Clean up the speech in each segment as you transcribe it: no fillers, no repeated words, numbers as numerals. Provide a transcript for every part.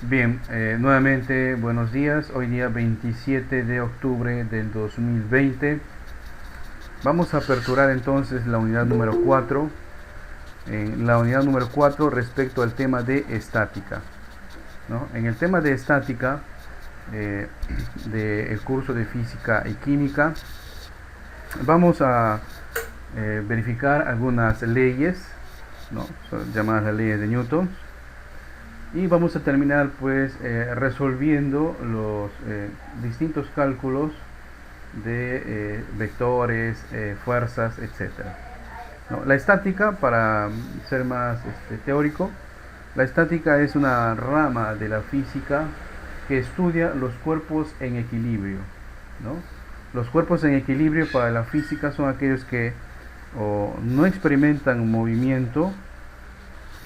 Bien, nuevamente buenos días. Hoy día 27 de octubre del 2020. Vamos a aperturar entonces la unidad número 4. La unidad número 4 respecto al tema de estática, ¿no? En el tema de estática del curso de física y química vamos a verificar algunas leyes, ¿no? Son llamadas las leyes de Newton. Y vamos a terminar pues resolviendo los distintos cálculos de vectores, fuerzas, etcétera, ¿no? La estática, para ser más teórico, la estática es una rama de la física que estudia los cuerpos en equilibrio, ¿no? Los cuerpos en equilibrio para la física son aquellos que no experimentan movimiento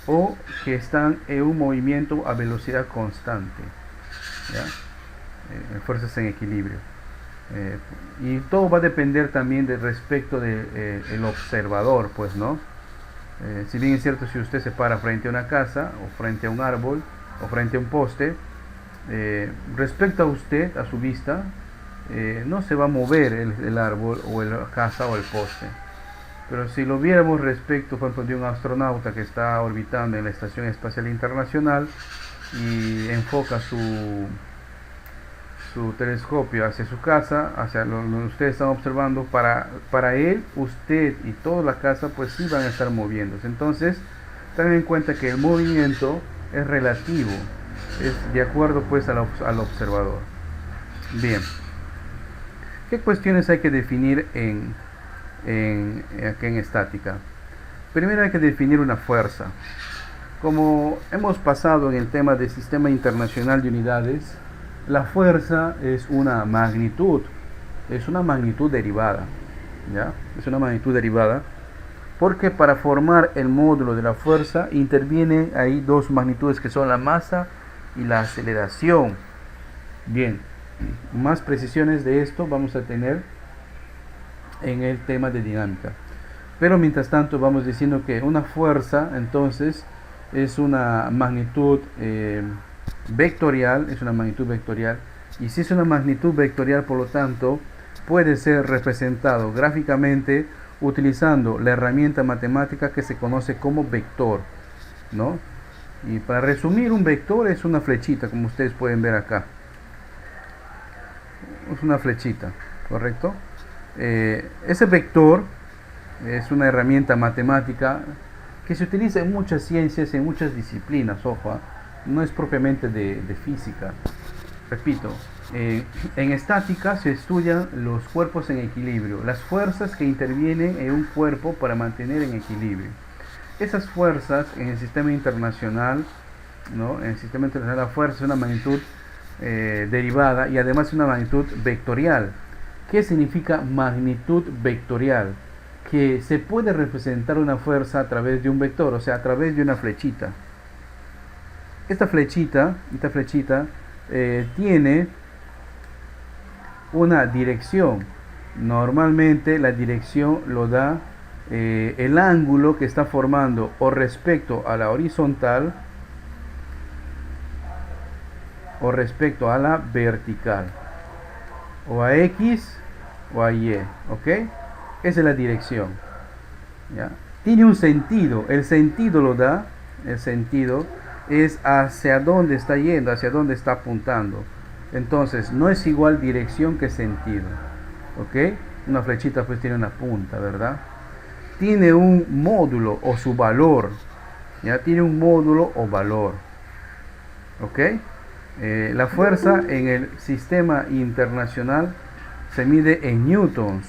o que están en un movimiento a velocidad constante, ¿ya? Fuerzas en equilibrio. Y todo va a depender también del respecto del observador, pues, ¿no? Si bien es cierto, si usted se para frente a una casa o frente a un árbol o frente a un poste, respecto a usted, a su vista, no se va a mover el árbol o la casa o el poste. Pero si lo viéramos respecto, por ejemplo, de un astronauta que está orbitando en la Estación Espacial Internacional y enfoca su telescopio hacia su casa, hacia lo que ustedes están observando, para él, usted y toda la casa pues sí van a estar moviéndose. Entonces, tengan en cuenta que el movimiento es relativo, es de acuerdo pues al observador. Bien, ¿qué cuestiones hay que definir aquí en estática? Primero hay que definir una fuerza. Como hemos pasado en el tema del Sistema Internacional de Unidades, la fuerza es una magnitud derivada, ¿ya? Es una magnitud derivada porque para formar el módulo de la fuerza intervienen ahí dos magnitudes que son la masa y la aceleración. Bien, más precisiones de esto vamos a tener en el tema de dinámica, pero mientras tanto vamos diciendo que una fuerza entonces es una magnitud vectorial, y si es una magnitud vectorial, por lo tanto puede ser representado gráficamente utilizando la herramienta matemática que se conoce como vector, ¿no? Y para resumir, un vector es una flechita, como ustedes pueden ver acá, es una flechita, ¿correcto? Ese vector es una herramienta matemática que se utiliza en muchas ciencias, en muchas disciplinas, ojo, no es propiamente de física. Repito, en estática se estudian los cuerpos en equilibrio, las fuerzas que intervienen en un cuerpo para mantener en equilibrio. Esas fuerzas en el sistema internacional, ¿no? En el sistema internacional la fuerza es una magnitud derivada y además es una magnitud vectorial. ¿Qué significa magnitud vectorial? Que se puede representar una fuerza a través de un vector, o sea, a través de una flechita. Esta flechita tiene una dirección. Normalmente la dirección lo da el ángulo que está formando o respecto a la horizontal o respecto a la vertical, o a X o a Y, ¿ok? Esa es la dirección, ¿ya? Tiene un sentido, el sentido lo da, el sentido es hacia dónde está yendo, hacia dónde está apuntando. Entonces, no es igual dirección que sentido, ¿ok? Una flechita pues tiene una punta, ¿verdad? Tiene un módulo o su valor, ¿ya? Tiene un módulo o valor, ¿ok? La fuerza en el sistema internacional se mide en newtons,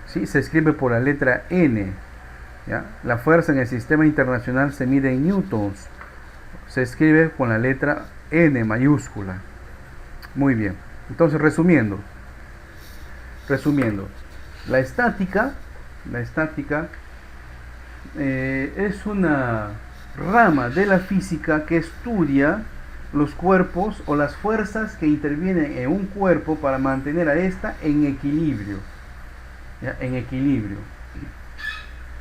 ¿sí? Se escribe por la letra N, ¿ya? La fuerza en el sistema internacional se mide en newtons, se escribe con la letra N mayúscula. Muy bien, entonces resumiendo, la estática es una rama de la física que estudia los cuerpos o las fuerzas que intervienen en un cuerpo para mantener a esta en equilibrio, ¿ya? En equilibrio.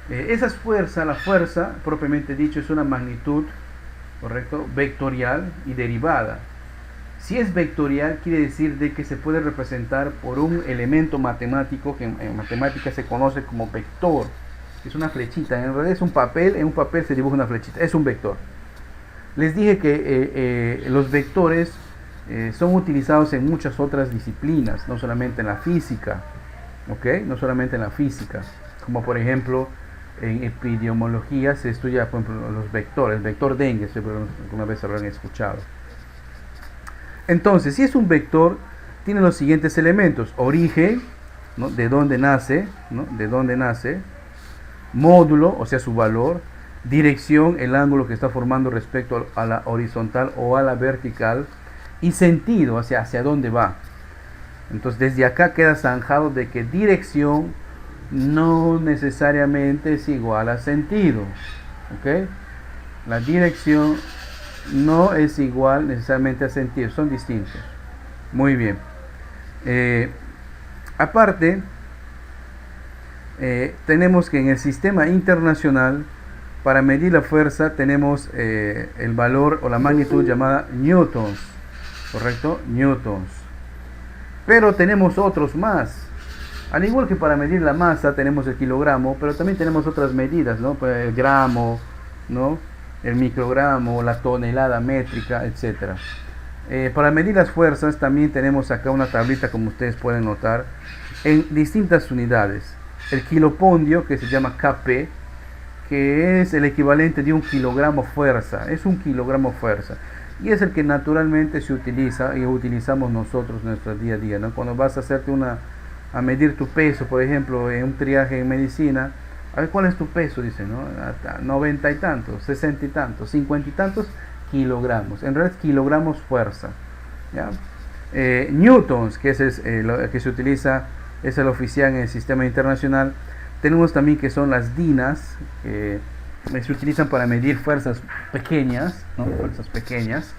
Esas fuerzas, la fuerza propiamente dicho es una magnitud, correcto, vectorial y derivada. Si es vectorial, quiere decir de que se puede representar por un elemento matemático que en matemática se conoce como vector. Es una flechita, en realidad es un papel, en un papel se dibuja una flechita, es un vector. Les dije que los vectores son utilizados en muchas otras disciplinas, no solamente en la física, ¿ok? No solamente en la física, como por ejemplo en epidemiología se estudia, por ejemplo, los vectores, el vector dengue, alguna vez habrán escuchado. Entonces, si es un vector, tiene los siguientes elementos: origen, ¿no? De dónde nace, ¿no? De dónde nace, módulo, o sea, su valor, dirección, el ángulo que está formando respecto a la horizontal o a la vertical, y sentido, o sea, hacia dónde va. Entonces, desde acá queda zanjado de que dirección no necesariamente es igual a sentido, ¿ok? La dirección no es igual necesariamente a sentido, son distintos. Muy bien. Aparte, tenemos que en el sistema internacional, para medir la fuerza, tenemos el valor o la magnitud llamada newtons, ¿correcto? Newtons. Pero tenemos otros más. Al igual que para medir la masa tenemos el kilogramo, pero también tenemos otras medidas, ¿no? El gramo, ¿no? El microgramo, la tonelada métrica, etc. Para medir las fuerzas también tenemos acá una tablita, como ustedes pueden notar, en distintas unidades. El kilopondio, que se llama kp, que es el equivalente de un kilogramo fuerza, es un kilogramo fuerza. Y es el que naturalmente se utiliza y utilizamos nosotros en nuestro día a día, ¿no? Cuando vas a hacerte a medir tu peso, por ejemplo, en un triaje en medicina, a ver cuál es tu peso, dice, ¿no? 90 y tantos, 60 y tantos, 50 y tantos kilogramos. En realidad, kilogramos fuerza, ¿ya? Newtons, que es lo que se utiliza, es el oficial en el sistema internacional. Tenemos también que son las dinas, que se utilizan para medir fuerzas pequeñas, ¿no? Fuerzas pequeñas.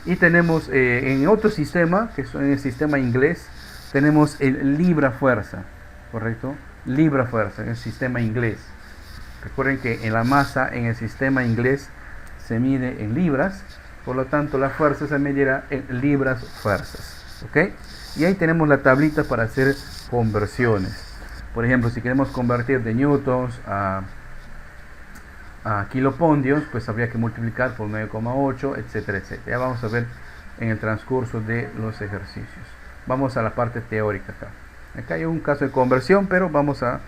Y tenemos en otro sistema, que es en el sistema inglés, tenemos el libra fuerza, ¿correcto? Libra fuerza, en el sistema inglés. Recuerden que en la masa en el sistema inglés se mide en libras, por lo tanto la fuerza se medirá en libras fuerzas, ¿ok? Y ahí tenemos la tablita para hacer conversiones. Por ejemplo, si queremos convertir de newtons a kilopondios, pues habría que multiplicar por 9,8, etcétera, etcétera. Ya vamos a ver en el transcurso de los ejercicios. Vamos a la parte teórica acá. Acá hay un caso de conversión, pero vamos a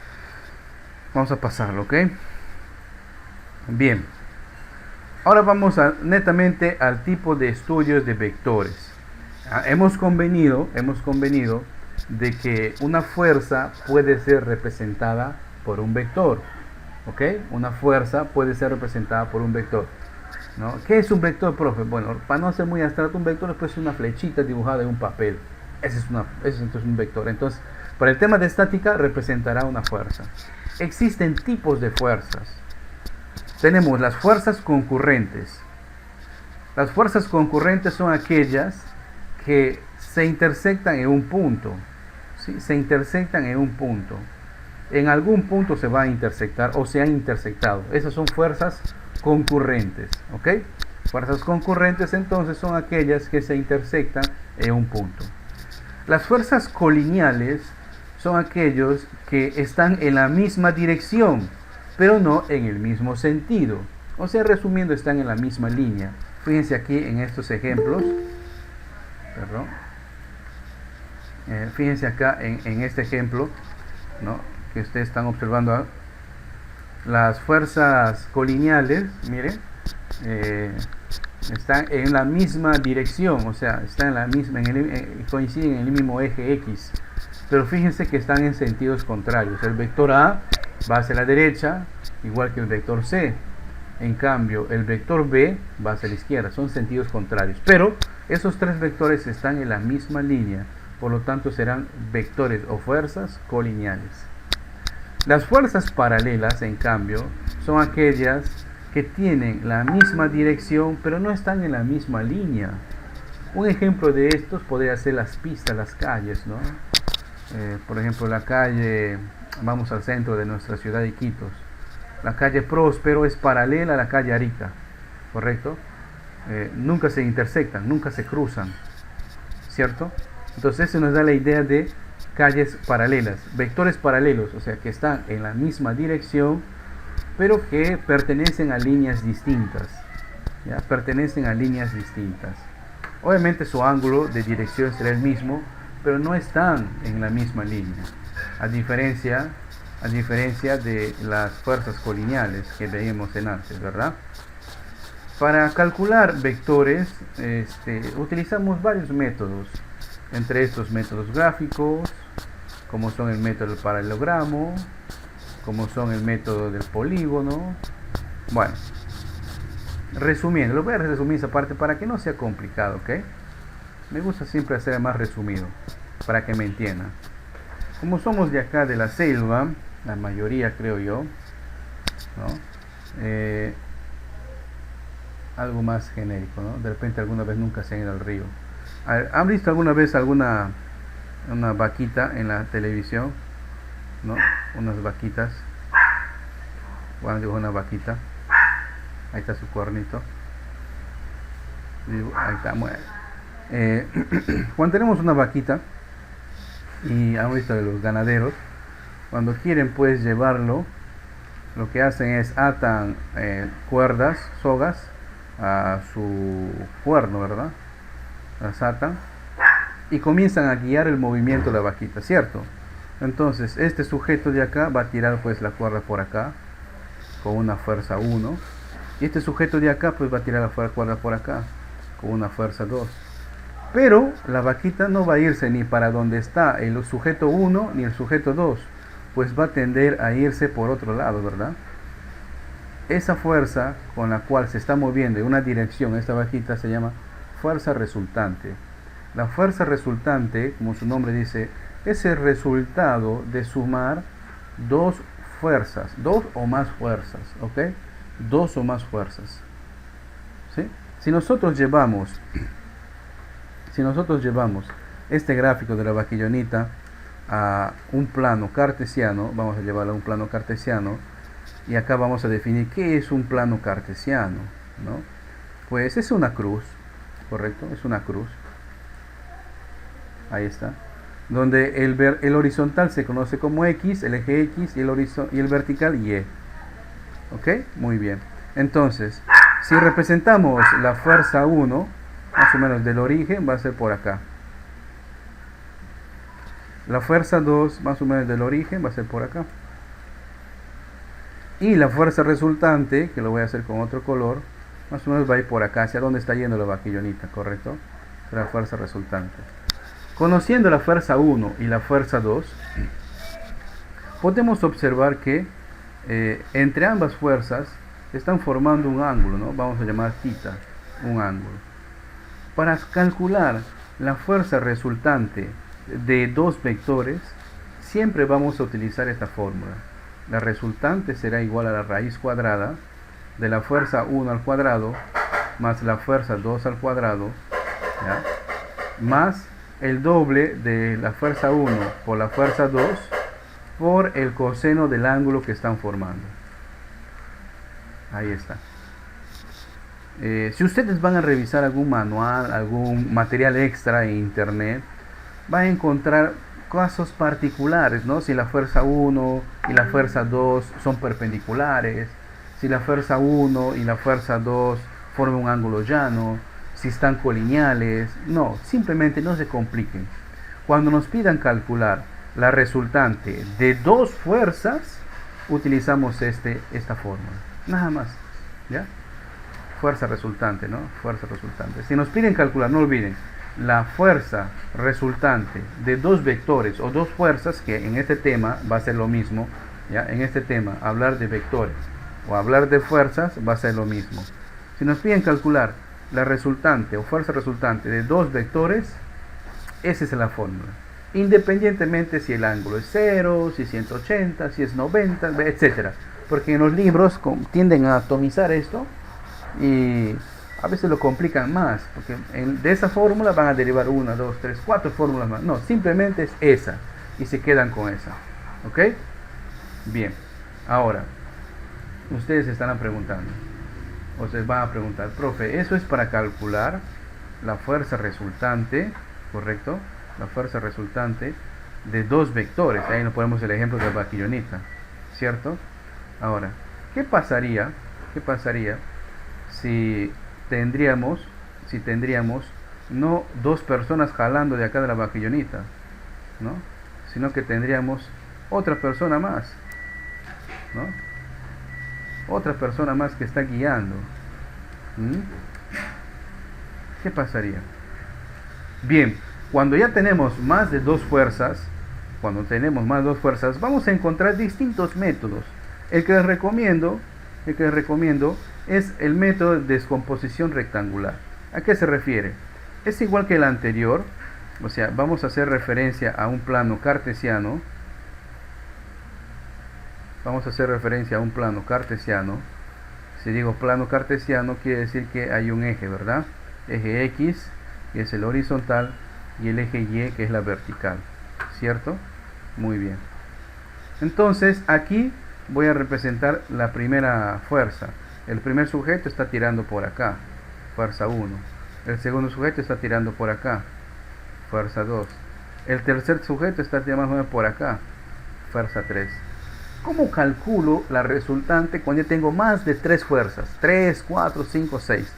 pasarlo, ¿ok? Bien. Ahora vamos netamente al tipo de estudios de vectores. Hemos convenido de que una fuerza puede ser representada por un vector, ¿ok? Una fuerza puede ser representada por un vector, ¿no? ¿Qué es un vector, profe? Bueno, para no ser muy abstracto, un vector es una flechita dibujada en un papel. Ese es entonces un vector. Entonces, para el tema de estática, representará una fuerza. Existen tipos de fuerzas. Tenemos las fuerzas concurrentes. Las fuerzas concurrentes son aquellas que se intersectan en un punto, ¿sí? Se intersectan en un punto. En algún punto se va a intersectar o se han intersectado. Esas son fuerzas concurrentes, ¿ok? Fuerzas concurrentes entonces son aquellas que se intersectan en un punto. Las fuerzas colineales son aquellos que están en la misma dirección, pero no en el mismo sentido. O sea, resumiendo, están en la misma línea. Fíjense aquí en estos ejemplos. Perdón. Fíjense acá en este ejemplo, ¿no? Que ustedes están observando. Las fuerzas colineales, miren, están en la misma dirección, o sea, están en la misma, coinciden en el mismo eje X, pero fíjense que están en sentidos contrarios. El vector A va hacia la derecha, igual que el vector C. En cambio, el vector B va hacia la izquierda. Son sentidos contrarios, pero esos tres vectores están en la misma línea, por lo tanto serán vectores o fuerzas colineales. Las fuerzas paralelas, en cambio, son aquellas que tienen la misma dirección, pero no están en la misma línea. Un ejemplo de estos podría ser las pistas, las calles, ¿no? Por ejemplo, la calle, vamos al centro de nuestra ciudad de Iquitos. La calle Próspero es paralela a la calle Arica, ¿correcto? Nunca se intersectan, nunca se cruzan. ¿cierto? Entonces eso nos da la idea de calles paralelas, vectores paralelos, o sea que están en la misma dirección, pero que pertenecen a líneas distintas, ¿ya? Pertenecen a líneas distintas. Obviamente su ángulo de dirección será el mismo, pero no están en la misma línea, a diferencia de las fuerzas colineales que veíamos en antes, ¿verdad? Para calcular vectores utilizamos varios métodos, entre estos métodos gráficos, como son el método del paralelogramo, como son el método del polígono. Bueno, resumiendo, lo voy a resumir esa parte para que no sea complicado, ¿ok? Me gusta siempre hacer más resumido, para que me entiendan. Como somos de acá de la selva, la mayoría creo yo, ¿no? Algo más genérico, ¿no? De repente alguna vez nunca se han ido al río. ¿Han visto alguna vez una vaquita en la televisión? ¿No? Unas vaquitas. Bueno, digo una vaquita. Ahí está su cuernito. Ahí está. Cuando tenemos una vaquita, y han visto de los ganaderos, cuando quieren pues llevarlo, lo que hacen es atan cuerdas, sogas a su cuerno, ¿verdad? Las atan y comienzan a guiar el movimiento de la vaquita, ¿cierto? Entonces este sujeto de acá va a tirar pues la cuerda por acá con una fuerza 1, y este sujeto de acá pues va a tirar la cuerda por acá con una fuerza 2. Pero la vaquita no va a irse ni para donde está el sujeto 1 ni el sujeto 2, pues va a tender a irse por otro lado, ¿verdad? Esa fuerza con la cual se está moviendo en una dirección esta vaquita se llama fuerza resultante. La fuerza resultante, como su nombre dice, es el resultado de sumar dos fuerzas, dos o más fuerzas, ¿ok? Dos o más fuerzas, ¿sí? Si nosotros llevamos este gráfico de la vaquillonita a un plano cartesiano, vamos a llevarlo a un plano cartesiano, y acá vamos a definir qué es un plano cartesiano, ¿no? Pues es una cruz, ¿correcto? Es una cruz. Ahí está. Donde el horizontal se conoce como X, el eje X, y el vertical Y. ¿Ok? Muy bien. Entonces, si representamos la fuerza 1, más o menos del origen, va a ser por acá. La fuerza 2, más o menos del origen, va a ser por acá. Y la fuerza resultante, que lo voy a hacer con otro color, más o menos va a ir por acá, hacia donde está yendo la vaquillonita, ¿correcto? Es la fuerza resultante. Conociendo la fuerza 1 y la fuerza 2, podemos observar que entre ambas fuerzas están formando un ángulo, ¿no? Vamos a llamar θ, un ángulo. Para calcular la fuerza resultante de dos vectores, siempre vamos a utilizar esta fórmula. La resultante será igual a la raíz cuadrada de la fuerza 1 al cuadrado más la fuerza 2 al cuadrado, ¿ya? Más el doble de la fuerza 1 por la fuerza 2 por el coseno del ángulo que están formando. Ahí está. Si ustedes van a revisar algún manual, algún material extra en internet, van a encontrar casos particulares, ¿no? Si la fuerza 1 y la fuerza 2 son perpendiculares, si la fuerza 1 y la fuerza 2 forman un ángulo llano, si están colineales. No, simplemente no se compliquen. Cuando nos pidan calcular la resultante de dos fuerzas, utilizamos esta fórmula, nada más, ¿ya? Fuerza resultante, ¿no? Fuerza resultante. Si nos piden calcular, no olviden, la fuerza resultante de dos vectores o dos fuerzas, que en este tema va a ser lo mismo, ¿ya? En este tema, hablar de vectores o hablar de fuerzas va a ser lo mismo. Si nos piden calcular la resultante o fuerza resultante de dos vectores, esa es la fórmula. Independientemente si el ángulo es 0, si es 180, si es 90, etcétera. Porque en los libros tienden a atomizar esto y a veces lo complican más, porque de esa fórmula van a derivar 1, 2, 3, 4 fórmulas más. No, simplemente es esa y se quedan con esa. ¿Ok? Bien. Ahora, ustedes se estarán preguntando, o se van a preguntar, profe, ¿eso es para calcular la fuerza resultante ¿correcto? La fuerza resultante de dos vectores. Ahí nos ponemos el ejemplo de la vaquillonita, ¿cierto? Ahora, ¿qué pasaría? ¿Qué pasaría si tendríamos no dos personas jalando de acá de la vaquillonita, ¿no? Sino que tendríamos otra persona más, ¿no? Otra persona más que está guiando. ¿Qué pasaría? Bien, cuando ya tenemos más de dos fuerzas, vamos a encontrar distintos métodos. El que les recomiendo es el método de descomposición rectangular. ¿A qué se refiere? Es igual que el anterior, o sea, vamos a hacer referencia a un plano cartesiano. Si digo plano cartesiano, quiere decir que hay un eje, ¿verdad? Eje X, que es el horizontal, y el eje Y, que es la vertical, ¿cierto? Muy bien. Entonces, aquí voy a representar la primera fuerza. El primer sujeto está tirando por acá, fuerza 1. El segundo sujeto está tirando por acá, fuerza 2. El tercer sujeto está tirando por acá, fuerza 3. ¿Cómo calculo la resultante cuando yo tengo más de 3 fuerzas? 3, 4, 5, 6.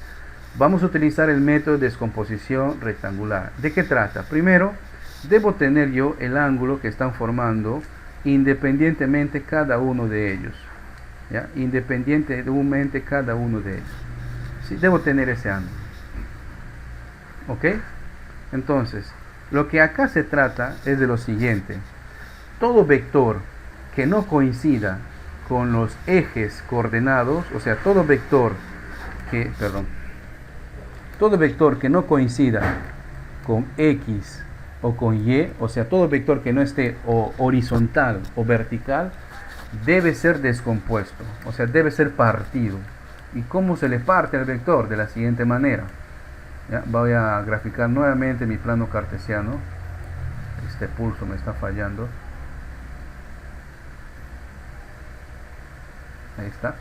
Vamos a utilizar el método de descomposición rectangular. ¿De qué trata? Primero, debo tener yo el ángulo que están formando independientemente cada uno de ellos. ¿Ya? Independientemente cada uno de ellos. Sí, debo tener ese ángulo. ¿Ok? Entonces, lo que acá se trata es de lo siguiente. Todo vector que no coincida con los ejes coordenados, o sea, todo vector que no coincida con X o con Y, o sea, todo vector que no esté o horizontal o vertical, debe ser descompuesto, o sea, debe ser partido. ¿Y cómo se le parte al vector? De la siguiente manera. ¿Ya? Voy a graficar nuevamente mi plano cartesiano. Este pulso me está fallando. Ahí está.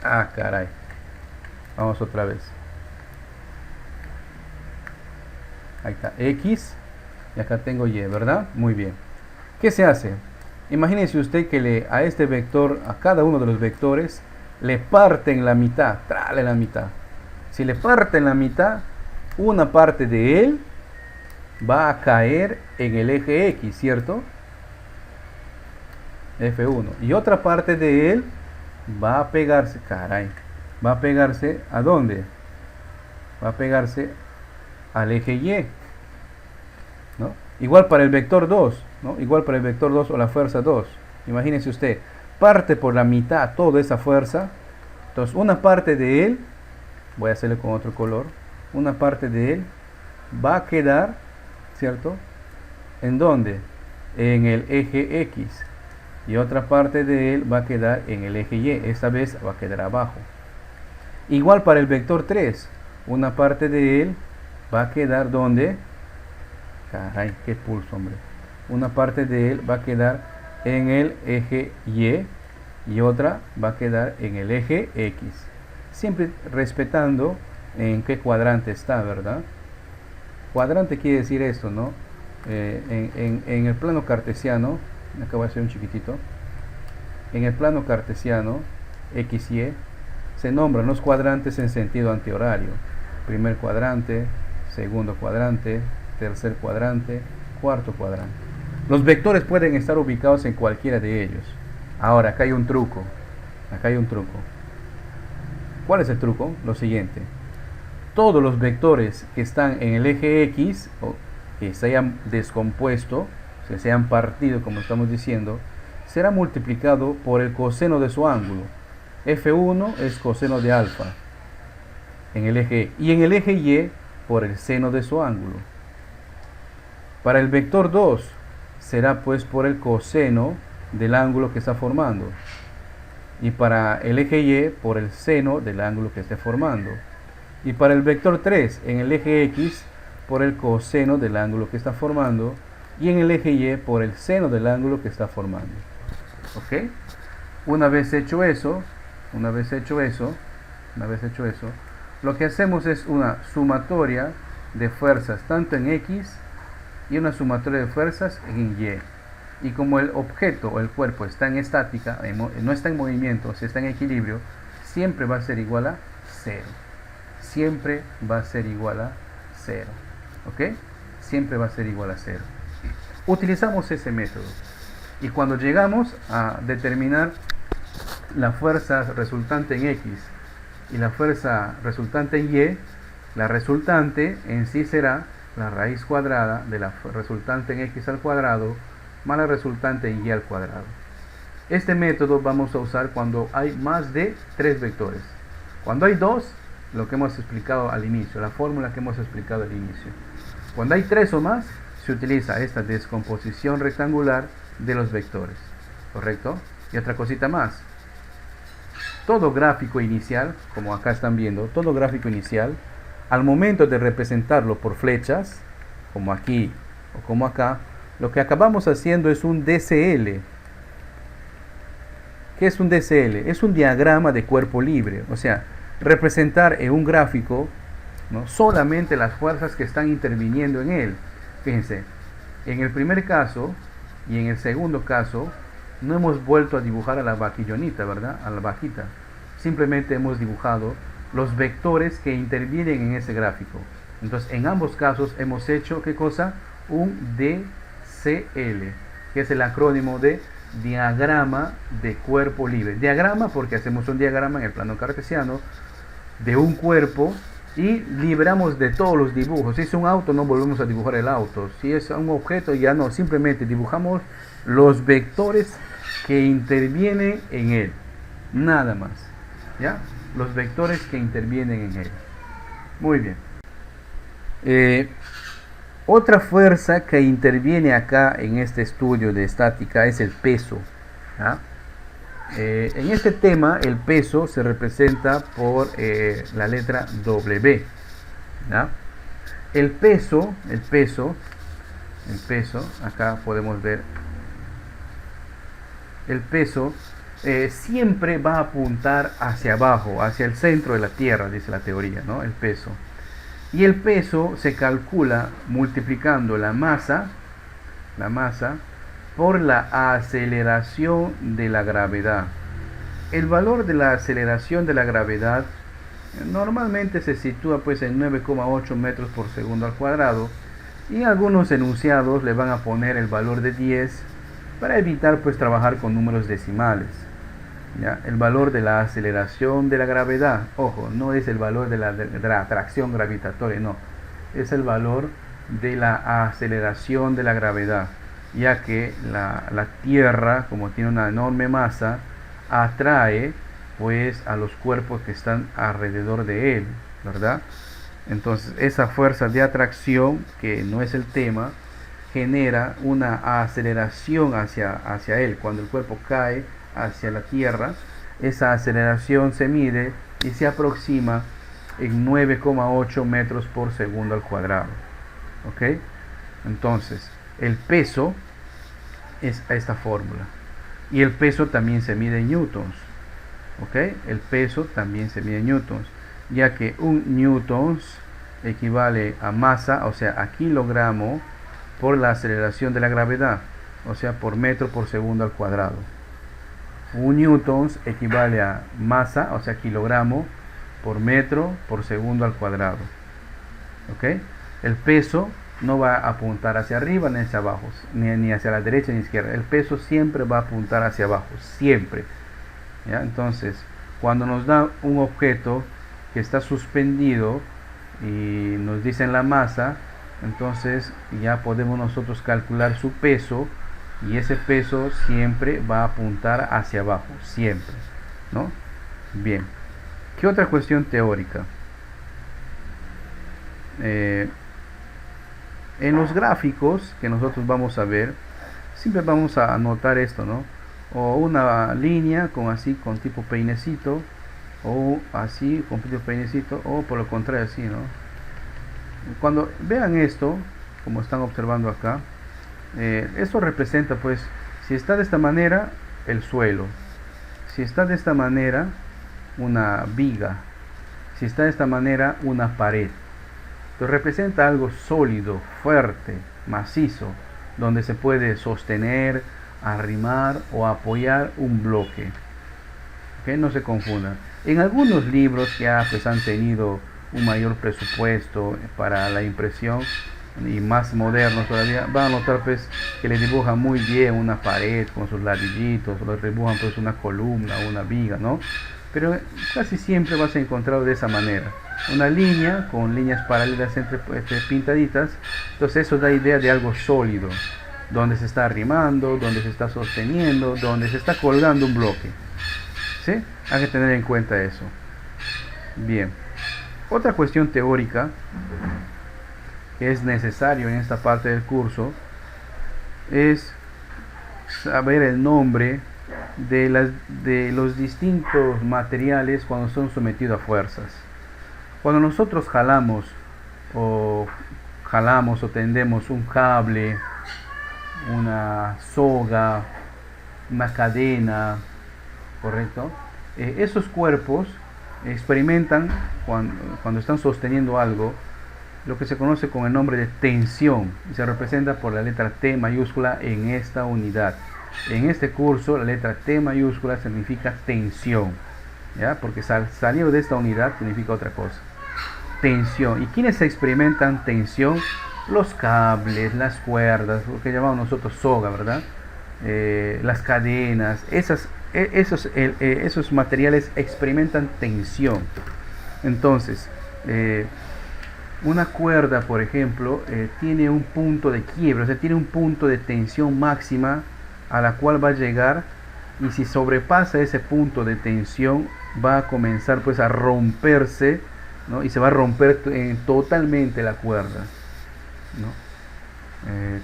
Ah, caray. Vamos otra vez. Ahí está, X. Y acá tengo Y, ¿verdad? Muy bien. ¿Qué se hace? Imagínese usted que a este vector, a cada uno de los vectores, le parten la mitad. Trale la mitad. Si le parten la mitad, una parte de él va a caer en el eje X, ¿cierto? F1. Y otra parte de él va a pegarse, va a pegarse ¿a dónde? Va a pegarse al eje Y, ¿no? Igual para el vector 2, ¿no? Igual para el vector 2 o la fuerza 2. Imagínense usted, parte por la mitad toda esa fuerza. Entonces una parte de él, voy a hacerle con otro color, una parte de él va a quedar, ¿cierto? ¿En dónde? En el eje X. Y otra parte de él va a quedar en el eje Y. Esta vez va a quedar abajo. Igual para el vector 3. Una parte de él va a quedar donde. Caray, qué pulso, hombre. Una parte de él va a quedar en el eje Y. Y otra va a quedar en el eje X. Siempre respetando en qué cuadrante está, ¿verdad? Cuadrante quiere decir esto, ¿no? En el plano cartesiano. Acá voy a hacer un chiquitito. En el plano cartesiano, X, Y, se nombran los cuadrantes en sentido antihorario. Primer cuadrante, segundo cuadrante, tercer cuadrante, cuarto cuadrante. Los vectores pueden estar ubicados en cualquiera de ellos. Ahora, acá hay un truco. ¿Cuál es el truco? Lo siguiente. Todos los vectores que están en el eje X, o que se hayan descompuesto, que se hayan partido, como estamos diciendo, será multiplicado por el coseno de su ángulo. F1 es coseno de alfa en el eje y en el eje Y por el seno de su ángulo. Para el vector 2 será pues por el coseno del ángulo que está formando, y para el eje Y por el seno del ángulo que esté formando, y para el vector 3 en el eje X por el coseno del ángulo que está formando, y en el eje Y por el seno del ángulo que está formando. ¿Ok? Una vez hecho eso, lo que hacemos es una sumatoria de fuerzas tanto en X y una sumatoria de fuerzas en Y. Y como el objeto o el cuerpo está en estática, no está en movimiento, si está en equilibrio, siempre va a ser igual a 0. Siempre va a ser igual a 0. ¿Ok? Siempre va a ser igual a 0. Utilizamos ese método. Y cuando llegamos a determinar la fuerza resultante en X y la fuerza resultante en Y, la resultante en sí será la raíz cuadrada de la resultante en X al cuadrado más la resultante en Y al cuadrado. Este método vamos a usar cuando hay más de 3 vectores. Cuando hay 2, lo que hemos explicado al inicio, la fórmula que hemos explicado al inicio. Cuando hay 3 o más, se utiliza esta descomposición rectangular de los vectores. ¿Correcto? Y otra cosita más. Todo gráfico inicial, como acá están viendo, todo gráfico inicial, al momento de representarlo por flechas, como aquí o como acá, lo que acabamos haciendo es un DCL. ¿Qué es un DCL? Es un diagrama de cuerpo libre. O sea, representar en un gráfico, ¿no?, solamente las fuerzas que están interviniendo en él. Fíjense, en el primer caso y en el segundo caso, no hemos vuelto a dibujar a la vaquillonita, ¿verdad? A la vaquita. Simplemente hemos dibujado los vectores que intervienen en ese gráfico. Entonces, en ambos casos hemos hecho, ¿qué cosa? Un DCL, que es el acrónimo de diagrama de cuerpo libre. Diagrama porque hacemos un diagrama en el plano cartesiano de un cuerpo y liberamos de todos los dibujos. Si es un auto, no volvemos a dibujar el auto. Si es un objeto, ya no, simplemente dibujamos los vectores que intervienen en él, nada más, ¿ya? Los vectores que intervienen en él. Muy bien. Otra fuerza que interviene acá en este estudio de estática es el peso, ¿ya? En este tema el peso se representa por la letra W, ¿ya? El peso, acá podemos ver, el peso siempre va a apuntar hacia abajo, hacia el centro de la Tierra, dice la teoría, ¿no? El peso. Y el peso se calcula multiplicando la masa por la aceleración de la gravedad. El valor de la aceleración de la gravedad normalmente se sitúa pues en 9,8 metros por segundo al cuadrado, y algunos enunciados le van a poner el valor de 10 para evitar pues trabajar con números decimales, ¿ya? El valor de la aceleración de la gravedad, ojo, no es el valor de la atracción gravitatoria, no, es el valor de la aceleración de la gravedad, ya que la Tierra, como tiene una enorme masa, atrae pues a los cuerpos que están alrededor de él, ¿verdad? Entonces esa fuerza de atracción, que no es el tema, genera una aceleración hacia él. Cuando el cuerpo cae hacia la Tierra, esa aceleración se mide y se aproxima en 9,8 metros por segundo al cuadrado. ¿Ok? Entonces, el peso es esta fórmula. Y el peso también se mide en newtons. ¿Ok? El peso también se mide en newtons, ya que un newtons equivale a masa, o sea, a kilogramo por la aceleración de la gravedad, o sea, por metro por segundo al cuadrado. Un newtons equivale a masa, o sea, kilogramo por metro por segundo al cuadrado. ¿Ok? El peso no va a apuntar hacia arriba ni hacia abajo, ni hacia la derecha ni izquierda. El peso siempre va a apuntar hacia abajo, siempre. ¿Ya? Entonces, cuando nos da un objeto que está suspendido y nos dicen la masa, entonces ya podemos nosotros calcular su peso, y ese peso siempre va a apuntar hacia abajo, siempre, ¿no? Bien. ¿Qué otra cuestión teórica? En los gráficos que nosotros vamos a ver, siempre vamos a anotar esto, ¿no? O una línea con tipo peinecito, o así con tipo peinecito, o por lo contrario así, ¿no? Cuando vean esto, como están observando acá, esto representa pues, si está de esta manera, el suelo, si está de esta manera, una viga, Si está de esta manera, una pared. Entonces representa algo sólido, fuerte, macizo, donde se puede sostener, arrimar o apoyar un bloque. ¿Okay? No se confundan. En algunos libros que ya pues han tenido un mayor presupuesto para la impresión y más modernos todavía, van a notar pues que le dibujan muy bien una pared con sus ladrillitos, o le dibujan pues una columna, una viga, ¿no? Pero casi siempre vas a encontrar de esa manera, una línea con líneas paralelas entre pintaditas. Entonces eso da idea de algo sólido, donde se está arrimando, donde se está sosteniendo, donde se está colgando un bloque. ¿Sí? Hay que tener en cuenta eso. Bien, otra cuestión teórica que es necesario en esta parte del curso es saber el nombre de los distintos materiales cuando son sometidos a fuerzas. Cuando nosotros jalamos o tendemos un cable, una soga, una cadena, ¿correcto? Esos cuerpos experimentan cuando están sosteniendo algo lo que se conoce con el nombre de tensión, y se representa por la letra T mayúscula en esta unidad. En este curso la letra T mayúscula significa tensión, ¿ya? Porque salir de esta unidad significa otra cosa. Tensión. ¿Y quiénes experimentan tensión? Los cables, las cuerdas, lo que llamamos nosotros soga, ¿verdad? Las cadenas, esos materiales experimentan tensión. Entonces, una cuerda, por ejemplo, tiene un punto de quiebre, o sea, tiene un punto de tensión máxima a la cual va a llegar, y si sobrepasa ese punto de tensión va a comenzar pues a romperse, ¿no? Y se va a romper totalmente la cuerda, ¿no?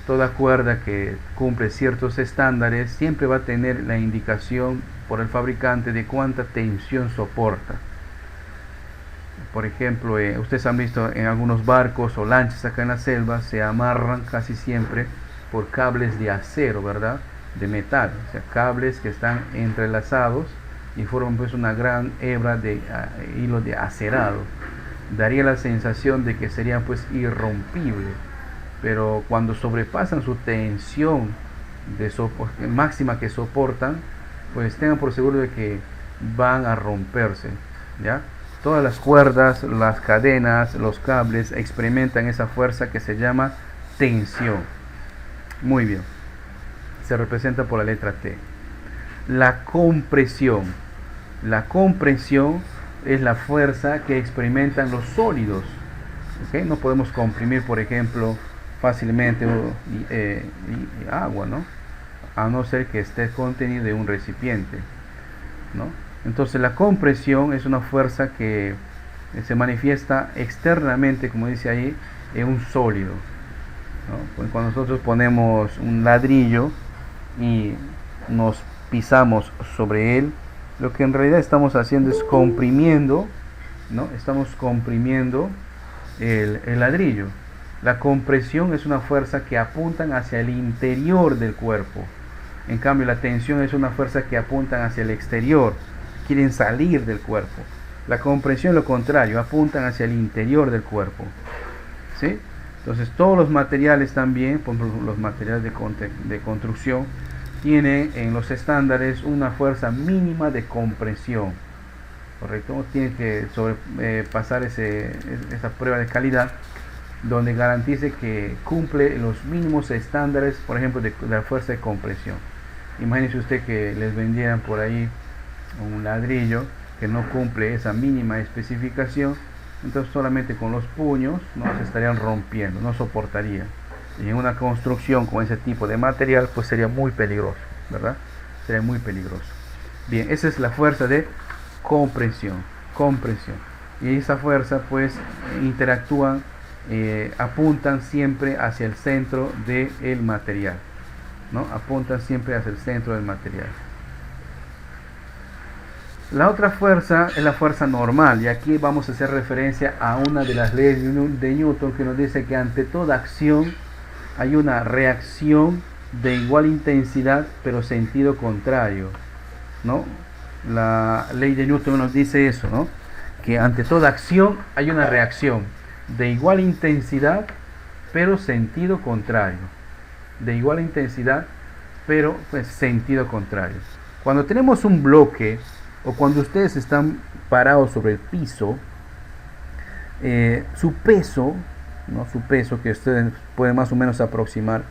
Toda cuerda que cumple ciertos estándares siempre va a tener la indicación por el fabricante de cuánta tensión soporta. Por ejemplo, ustedes han visto en algunos barcos o lanchas acá en la selva, se amarran casi siempre por cables de acero, ¿verdad? De metal, o sea, cables que están entrelazados y forman pues una gran hebra de hilo de acerado. Daría la sensación de que sería pues irrompible, pero cuando sobrepasan su tensión máxima que soportan, pues tengan por seguro de que van a romperse, ¿ya? Todas las cuerdas, las cadenas, los cables experimentan esa fuerza que se llama tensión. Muy bien, se representa por la letra T. La compresión. La compresión es la fuerza que experimentan los sólidos. ¿Okay? No podemos comprimir, por ejemplo, fácilmente agua, ¿no? A no ser que esté contenido en un recipiente, ¿no? Entonces la compresión es una fuerza que se manifiesta externamente, como dice ahí, en un sólido, ¿no? Pues cuando nosotros ponemos un ladrillo y nos pisamos sobre él, lo que en realidad estamos haciendo es comprimiendo, ¿no? Estamos comprimiendo el ladrillo. La compresión es una fuerza que apuntan hacia el interior del cuerpo. En cambio, la tensión es una fuerza que apuntan hacia el exterior, quieren salir del cuerpo. La compresión, lo contrario, apuntan hacia el interior del cuerpo, ¿sí? Entonces, todos los materiales también, por ejemplo, los materiales de construcción, tienen en los estándares una fuerza mínima de compresión, ¿correcto? Tiene que pasar esa prueba de calidad, donde garantice que cumple los mínimos estándares, por ejemplo, de la fuerza de compresión. Imagínese usted que les vendieran por ahí un ladrillo que no cumple esa mínima especificación, entonces solamente con los puños no se estarían rompiendo, no soportaría. Y en una construcción con ese tipo de material, pues sería muy peligroso, ¿verdad? Sería muy peligroso. Bien, esa es la fuerza de compresión. Y esa fuerza pues interactúan, apuntan siempre hacia el centro del material, ¿no? Apuntan siempre hacia el centro del material. La otra fuerza es la fuerza normal, y aquí vamos a hacer referencia a una de las leyes de Newton que nos dice que ante toda acción hay una reacción de igual intensidad pero sentido contrario, ¿no? La ley de Newton nos dice eso, ¿no? que ante toda acción hay una reacción de igual intensidad, pero sentido contrario. De igual intensidad, pero pues sentido contrario. Cuando tenemos un bloque o cuando ustedes están parados sobre el piso, su peso, ¿no? Su peso que ustedes pueden más o menos aproximar,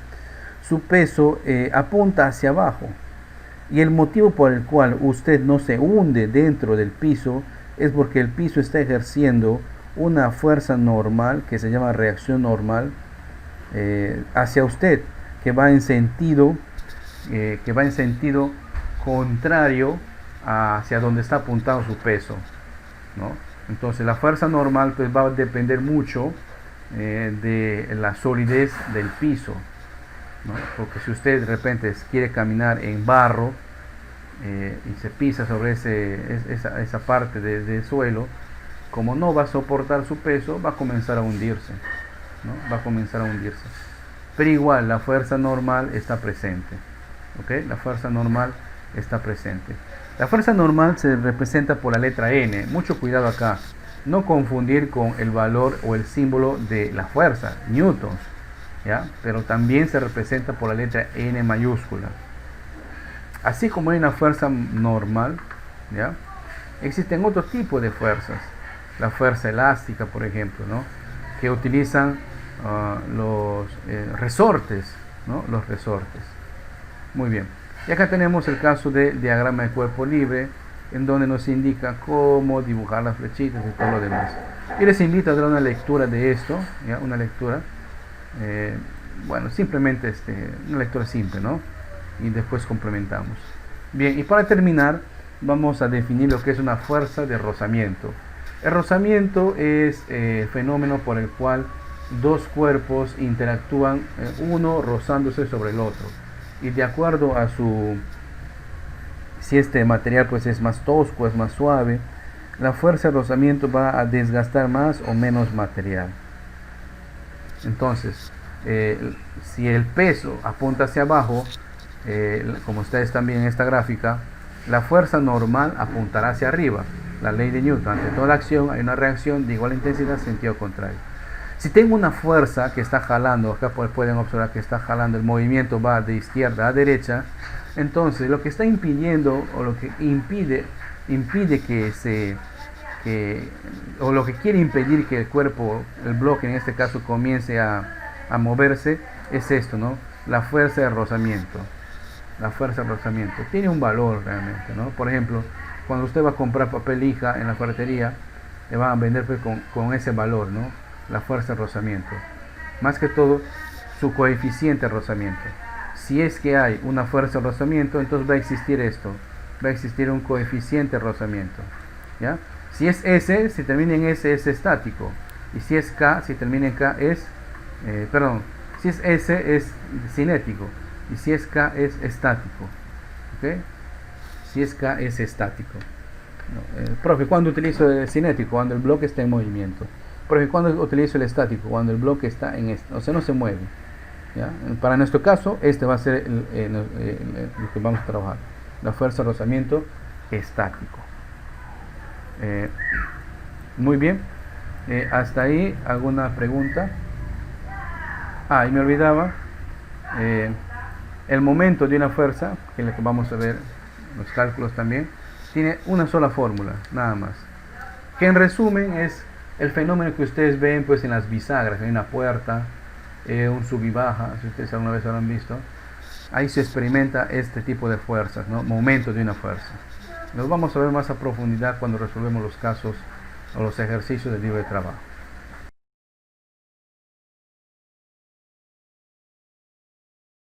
su peso apunta hacia abajo. Y el motivo por el cual usted no se hunde dentro del piso es porque el piso está ejerciendo una fuerza normal que se llama reacción normal hacia usted, que va en sentido contrario hacia donde está apuntado su peso, ¿no? Entonces la fuerza normal pues va a depender mucho de la solidez del piso, ¿no? Porque si usted de repente quiere caminar en barro y se pisa sobre esa parte de suelo, como no va a soportar su peso, va a comenzar a hundirse, ¿no? Va a comenzar a hundirse. Pero igual la fuerza normal está presente, ¿ok? La fuerza normal está presente. La fuerza normal se representa por la letra N. Mucho cuidado acá. No confundir con el valor o el símbolo de la fuerza, newtons, ¿ya? Pero también se representa por la letra N mayúscula. Así como hay una fuerza normal, ¿ya? Existen otro tipo de fuerzas. La fuerza elástica, por ejemplo, ¿no? Que utilizan los resortes, ¿no? Los resortes. Muy bien. Y acá tenemos el caso del diagrama de cuerpo libre, en donde nos indica cómo dibujar las flechitas y todo lo demás. Y les invito a dar una lectura de esto, ¿ya? Una lectura, bueno, simplemente una lectura simple, ¿no? Y después complementamos. Bien, y para terminar, vamos a definir lo que es una fuerza de rozamiento. El rozamiento es el fenómeno por el cual dos cuerpos interactúan, uno rozándose sobre el otro. Y de acuerdo a si este material pues es más tosco, es más suave, la fuerza de rozamiento va a desgastar más o menos material. Entonces, si el peso apunta hacia abajo, como ustedes están viendo en esta gráfica, la fuerza normal apuntará hacia arriba. La ley de Newton: ante toda acción hay una reacción de igual intensidad, sentido contrario. Si tengo una fuerza que está jalando, acá pueden observar que está jalando, el movimiento va de izquierda a derecha, entonces lo que está impidiendo o lo que impide o lo que quiere impedir que el cuerpo, el bloque en este caso, comience a moverse, es esto, ¿no? La fuerza de rozamiento. La fuerza de rozamiento tiene un valor realmente, ¿no? Por ejemplo, cuando usted va a comprar papel lija en la ferretería, le van a vender pues con ese valor, ¿no? La fuerza de rozamiento. Más que todo, su coeficiente de rozamiento. Si es que hay una fuerza de rozamiento, entonces va a existir esto. Va a existir un coeficiente de rozamiento, ¿ya? Si es S, si termina en S, es estático. Y si es K, si termina en K, si es S, es cinético. Y si es K, es estático. ¿Ok? Si es K, es estático. No, profe, ¿cuándo utilizo el cinético? Cuando el bloque está en movimiento. Profe, ¿cuándo utilizo el estático? Cuando el bloque está en o sea, no se mueve, ¿ya? Para nuestro caso, este va a ser lo que vamos a trabajar. La fuerza de rozamiento estático. Muy bien. Hasta ahí, ¿alguna pregunta? Y me olvidaba. El momento de una fuerza, que es lo que vamos a ver, los cálculos también, tiene una sola fórmula, nada más. Que en resumen es el fenómeno que ustedes ven pues en las bisagras, en una puerta, un sub y baja, si ustedes alguna vez lo han visto. Ahí se experimenta este tipo de fuerzas, ¿no? Momento de una fuerza. Los vamos a ver más a profundidad cuando resolvemos los casos o los ejercicios del libro de trabajo.